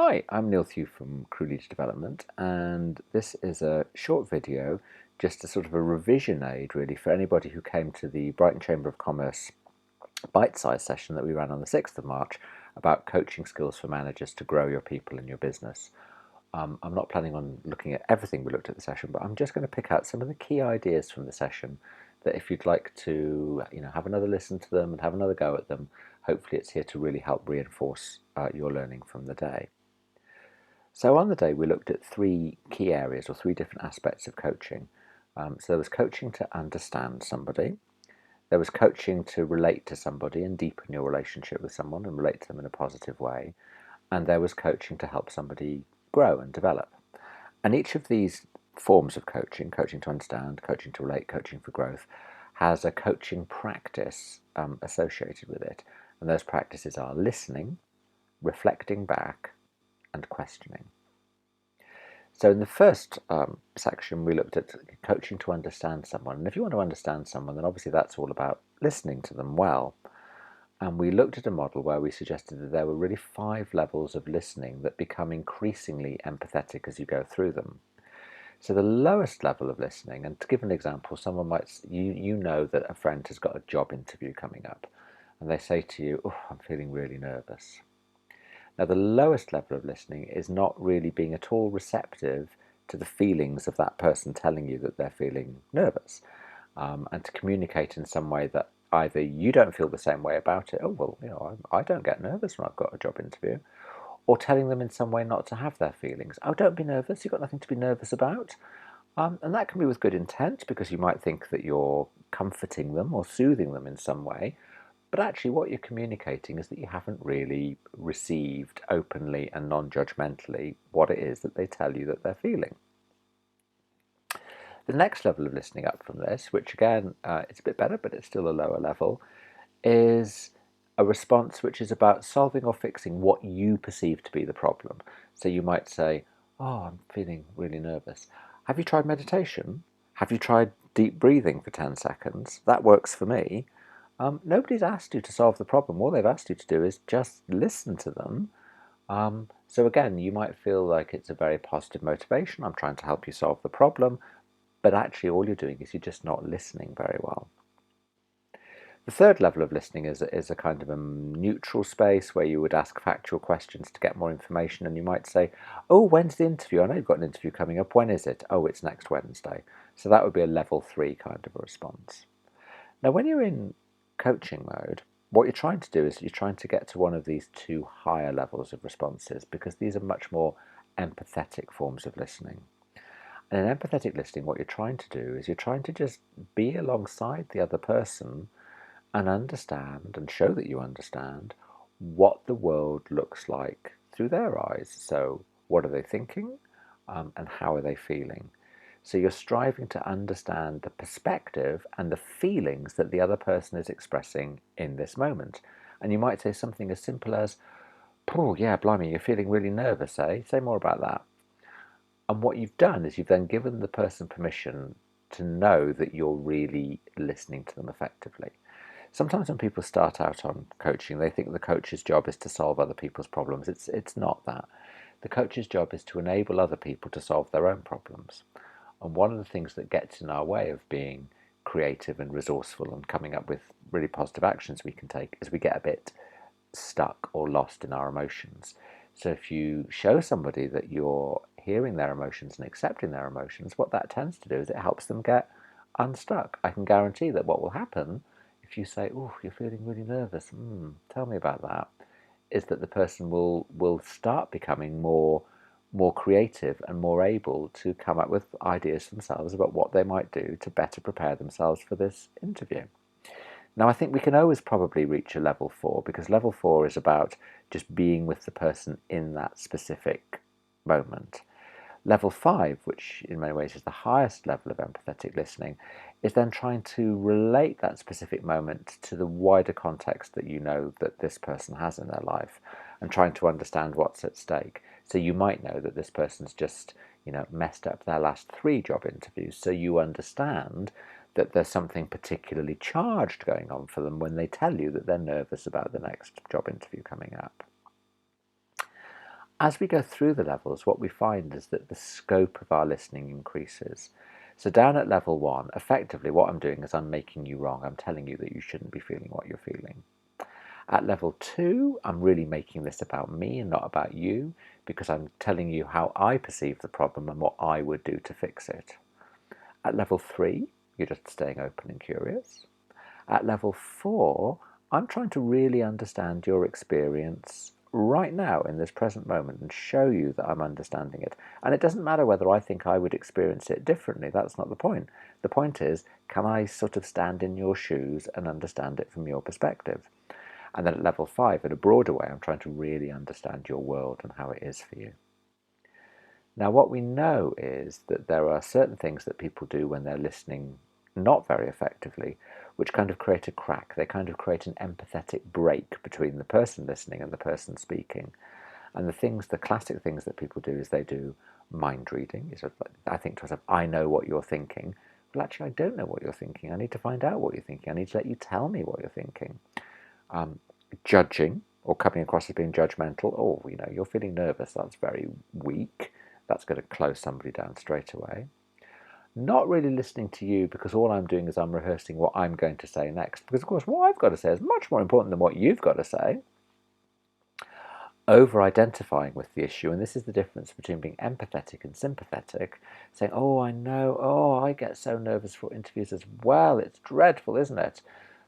Hi, I'm Neill Thew from Crew Leader Development, and this is a short video, just a sort of a revision aid really for anybody who came to the Brighton Chamber of Commerce bite-sized session that we ran on the 6th of March about coaching skills for managers to grow your people in your business. I'm not planning on looking at everything we looked at the session, but I'm just going to pick out some of the key ideas from the session that if you'd like to have another listen to them and have another go at them, hopefully it's here to really help reinforce your learning from the day. So on the day we looked at three key areas or three different aspects of coaching. So there was coaching to understand somebody, there was coaching to relate to somebody and deepen your relationship with someone and relate to them in a positive way, and there was coaching to help somebody grow and develop. And each of these forms of coaching, coaching to understand, coaching to relate, coaching for growth, has a coaching practice associated with it. And those practices are listening, reflecting back, and questioning. So in the first section, we looked at coaching to understand someone. And if you want to understand someone, then obviously that's all about listening to them well. And we looked at a model where we suggested that there were really 5 levels of listening that become increasingly empathetic as you go through them. So the lowest level of listening, and to give an example, someone might, you know that a friend has got a job interview coming up, and they say to you, "Oh, I'm feeling really nervous." Now, the lowest level of listening is not really being at all receptive to the feelings of that person telling you that they're feeling nervous, and to communicate in some way that either you don't feel the same way about it, oh, well, I don't get nervous when I've got a job interview, or telling them in some way not to have their feelings. Oh, don't be nervous, you've got nothing to be nervous about. And that can be with good intent, because you might think that you're comforting them or soothing them in some way. But actually what you're communicating is that you haven't really received openly and non-judgmentally what it is that they tell you that they're feeling. The next level of listening up from this, which again it's a bit better but it's still a lower level, is a response which is about solving or fixing what you perceive to be the problem. So you might say, "Oh, I'm feeling really nervous. Have you tried meditation? Have you tried deep breathing for 10 seconds? That works for me." Nobody's asked you to solve the problem. All they've asked you to do is just listen to them. So again, you might feel like it's a very positive motivation. I'm trying to help you solve the problem. But actually all you're doing is you're just not listening very well. The third level of listening is a kind of a neutral space where you would ask factual questions to get more information. And you might say, "Oh, when's the interview? I know you've got an interview coming up. When is it? Oh, it's next Wednesday." So that would be a level 3 kind of a response. Now, when you're in coaching mode, what you're trying to do is you're trying to get to one of these 2 higher levels of responses, because these are much more empathetic forms of listening. And in empathetic listening, what you're trying to do is you're trying to just be alongside the other person and understand and show that you understand what the world looks like through their eyes. So what are they thinking, and how are they feeling? So you're striving to understand the perspective and the feelings that the other person is expressing in this moment. And you might say something as simple as, "Oh, yeah, blimey, you're feeling really nervous, eh? Say more about that." And what you've done is you've then given the person permission to know that you're really listening to them effectively. Sometimes when people start out on coaching, they think the coach's job is to solve other people's problems. It's not that. The coach's job is to enable other people to solve their own problems. And one of the things that gets in our way of being creative and resourceful and coming up with really positive actions we can take is we get a bit stuck or lost in our emotions. So if you show somebody that you're hearing their emotions and accepting their emotions, what that tends to do is it helps them get unstuck. I can guarantee that what will happen if you say, "Oh, you're feeling really nervous, tell me about that," is that the person will start becoming more creative and more able to come up with ideas themselves about what they might do to better prepare themselves for this interview. Now, I think we can always probably reach a level 4, because level 4 is about just being with the person in that specific moment. Level 5, which in many ways is the highest level of empathetic listening, is then trying to relate that specific moment to the wider context that you know that this person has in their life, and trying to understand what's at stake. So you might know that this person's just, messed up their last 3 job interviews, so you understand that there's something particularly charged going on for them when they tell you that they're nervous about the next job interview coming up. As we go through the levels, what we find is that the scope of our listening increases. So down at level 1, effectively what I'm doing is I'm making you wrong. I'm telling you that you shouldn't be feeling what you're feeling. At level 2, I'm really making this about me and not about you, because I'm telling you how I perceive the problem and what I would do to fix it. At level 3, you're just staying open and curious. At level 4, I'm trying to really understand your experience right now in this present moment and show you that I'm understanding it. And it doesn't matter whether I think I would experience it differently. That's not the point. The point is, can I sort of stand in your shoes and understand it from your perspective? And then at level 5, in a broader way, I'm trying to really understand your world and how it is for you. Now, what we know is that there are certain things that people do when they're listening not very effectively, which kind of create a crack. They kind of create an empathetic break between the person listening and the person speaking. And the classic things that people do is they do mind reading. I think to myself, I know what you're thinking. Well, actually, I don't know what you're thinking. I need to find out what you're thinking. I need to let you tell me what you're thinking. Judging or coming across as being judgmental. Oh, you're feeling nervous. That's very weak. That's going to close somebody down straight away. Not really listening to you, because all I'm doing is I'm rehearsing what I'm going to say next. Because, of course, what I've got to say is much more important than what you've got to say. Over-identifying with the issue, and this is the difference between being empathetic and sympathetic, saying, oh, I know, oh, I get so nervous for interviews as well. It's dreadful, isn't it?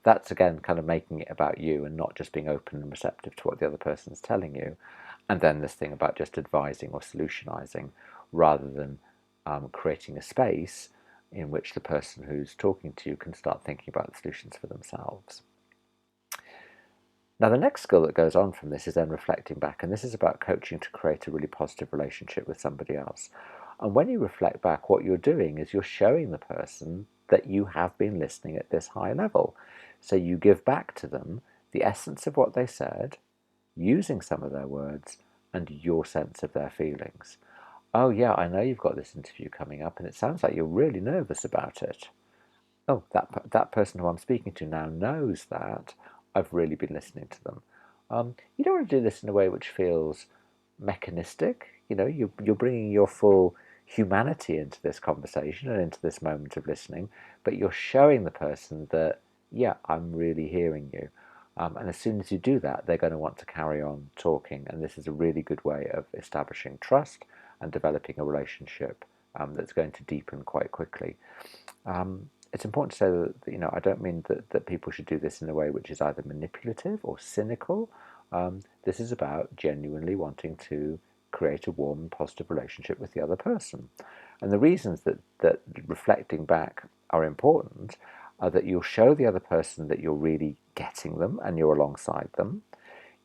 That's, again, kind of making it about you and not just being open and receptive to what the other person's telling you. And then this thing about just advising or solutionizing rather than creating a space in which the person who's talking to you can start thinking about the solutions for themselves. Now, the next skill that goes on from this is then reflecting back, and this is about coaching to create a really positive relationship with somebody else. And when you reflect back, what you're doing is you're showing the person that you have been listening at this high level. So you give back to them the essence of what they said, using some of their words, and your sense of their feelings. Oh, yeah, I know you've got this interview coming up, and it sounds like you're really nervous about it. Oh, that person who I'm speaking to now knows that. I've really been listening to them. You don't want to do this in a way which feels mechanistic. You're bringing your full humanity into this conversation and into this moment of listening, but you're showing the person that, yeah, I'm really hearing you. And as soon as you do that, they're going to want to carry on talking. And this is a really good way of establishing trust and developing a relationship that's going to deepen quite quickly. It's important to say that, I don't mean that people should do this in a way which is either manipulative or cynical. This is about genuinely wanting to create a warm and positive relationship with the other person. And the reasons that reflecting back are important are that you'll show the other person that you're really getting them and you're alongside them.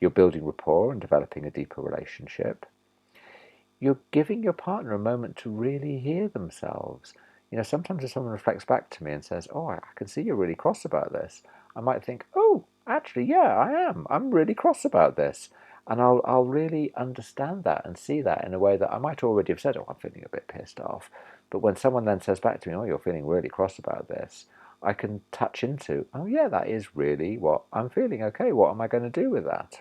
You're building rapport and developing a deeper relationship. You're giving your partner a moment to really hear themselves. Sometimes if someone reflects back to me and says, oh, I can see you're really cross about this, I might think, oh, actually, yeah, I am. I'm really cross about this. And I'll really understand that and see that in a way that I might already have said, oh, I'm feeling a bit pissed off. But when someone then says back to me, oh, you're feeling really cross about this, I can touch into, oh, yeah, that is really what I'm feeling. Okay, what am I going to do with that?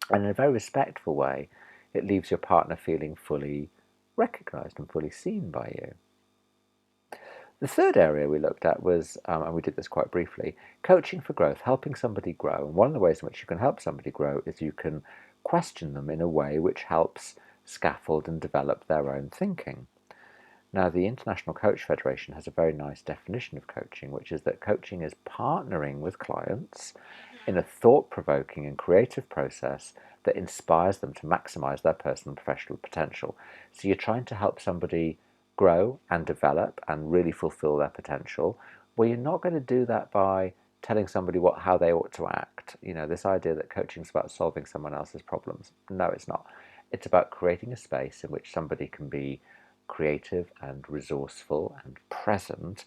And in a very respectful way, it leaves your partner feeling fully recognized and fully seen by you. The third area we looked at was, and we did this quite briefly, coaching for growth, helping somebody grow. And one of the ways in which you can help somebody grow is you can question them in a way which helps scaffold and develop their own thinking. Now, the International Coach Federation has a very nice definition of coaching, which is that coaching is partnering with clients in a thought-provoking and creative process that inspires them to maximize their personal and professional potential. So you're trying to help somebody grow and develop and really fulfill their potential, where you're not going to do that by telling somebody how they ought to act. This idea that coaching is about solving someone else's problems. No, it's not. It's about creating a space in which somebody can be creative and resourceful and present,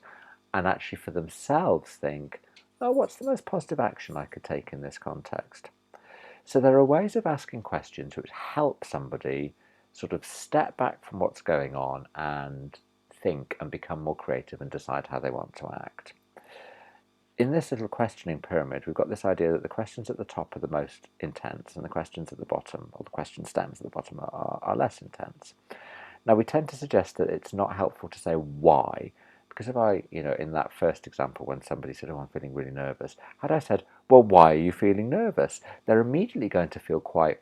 and actually for themselves think, oh, what's the most positive action I could take in this context? So there are ways of asking questions which help somebody sort of step back from what's going on and think and become more creative and decide how they want to act. in this little questioning pyramid, we've got this idea that the questions at the top are the most intense, and the questions at the bottom, or the question stems at the bottom, are less intense. Now, we tend to suggest that it's not helpful to say why, because if I, in that first example, when somebody said, oh, I'm feeling really nervous, had I said, well, why are you feeling nervous? They're immediately going to feel quite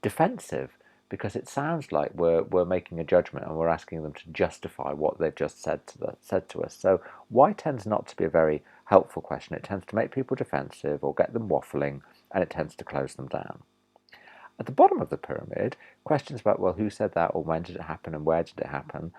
defensive, because it sounds like we're making a judgment and we're asking them to justify what they've just said to us. So why tends not to be a very helpful question. It tends to make people defensive or get them waffling, and it tends to close them down. At the bottom of the pyramid, questions about, well, who said that, or when did it happen, and where did it happen,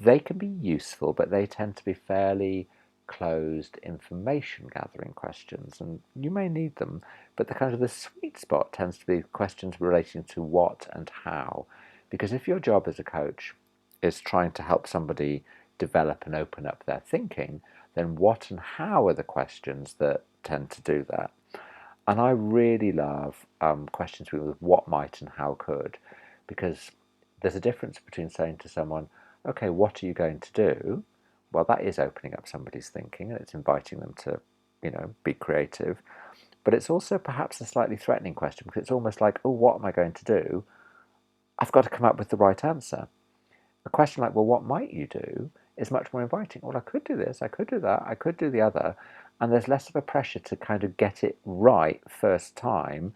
they can be useful, but they tend to be fairly closed information gathering questions, and you may need them, but the sweet spot tends to be questions relating to what and how, because if your job as a coach is trying to help somebody develop and open up their thinking, then what and how are the questions that tend to do that? And I really love questions with what might and how could, because there's a difference between saying to someone, okay, what are you going to do? Well, that is opening up somebody's thinking, and it's inviting them to, be creative. But it's also perhaps a slightly threatening question, because it's almost like, oh, what am I going to do? I've got to come up with the right answer. A question like, well, what might you do, is much more inviting. Well, I could do this, I could do that, I could do the other, and there's less of a pressure to kind of get it right first time.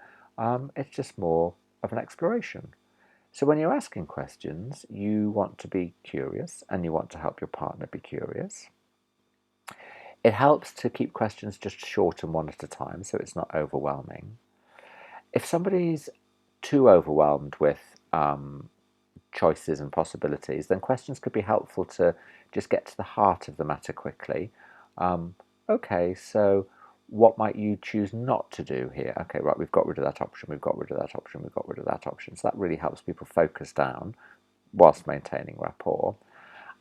It's just more of an exploration. So when you're asking questions, you want to be curious, and you want to help your partner be curious. It helps to keep questions just short and one at a time, so it's not overwhelming. If somebody's too overwhelmed with choices and possibilities, then questions could be helpful to just get to the heart of the matter quickly. Okay, so what might you choose not to do here? Okay, right, we've got rid of that option, we've got rid of that option, we've got rid of that option. So that really helps people focus down whilst maintaining rapport.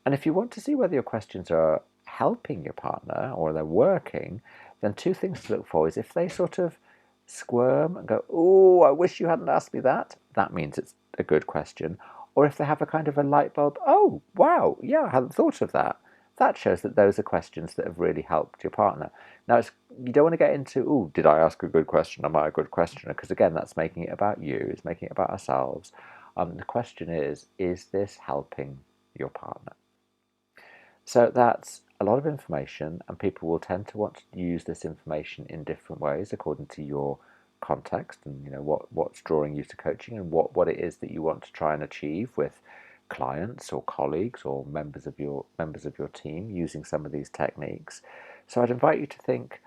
And if you want to see whether your questions are helping your partner or they're working, then two things to look for is if they sort of squirm and go, oh, I wish you hadn't asked me that, that means it's a good question. Or if they have a kind of a light bulb, oh, wow, yeah, I hadn't thought of that. That shows that those are questions that have really helped your partner. Now, you don't want to get into, oh, did I ask a good question? Am I a good questioner? Because again, that's making it about you. It's making it about ourselves. The question is this helping your partner? So that's a lot of information, and people will tend to want to use this information in different ways according to your context and what's drawing you to coaching, and what it is that you want to try and achieve with clients or colleagues or members of your team using some of these techniques. So I'd invite you to think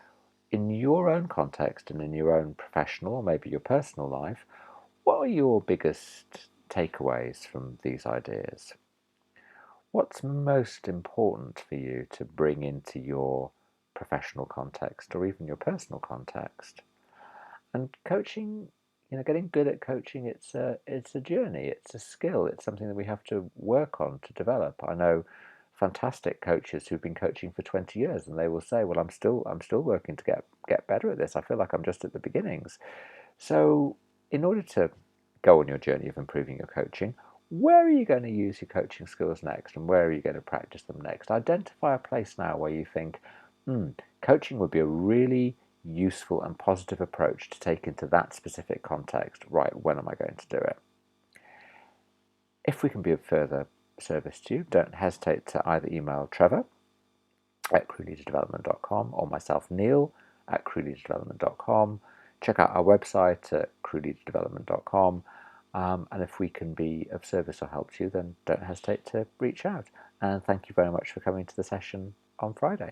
in your own context and in your own professional or maybe your personal life, what are your biggest takeaways from these ideas? What's most important for you to bring into your professional context or even your personal context? And coaching, getting good at coaching, it's a journey, it's a skill, it's something that we have to work on to develop. I know fantastic coaches who've been coaching for 20 years, and they will say, well, I'm still working to get better at this. I feel like I'm just at the beginnings. So in order to go on your journey of improving your coaching, where are you going to use your coaching skills next, and where are you going to practice them next? Identify a place now where you think, coaching would be a really useful and positive approach to take into that specific context. Right, when am I going to do it? If we can be of further service to you, don't hesitate to either email Trevor at crewleaderdevelopment.com or myself, Neill, at crewleaderdevelopment.com. Check out our website at crewleaderdevelopment.com. And if we can be of service or help to you, then don't hesitate to reach out. And thank you very much for coming to the session on Friday.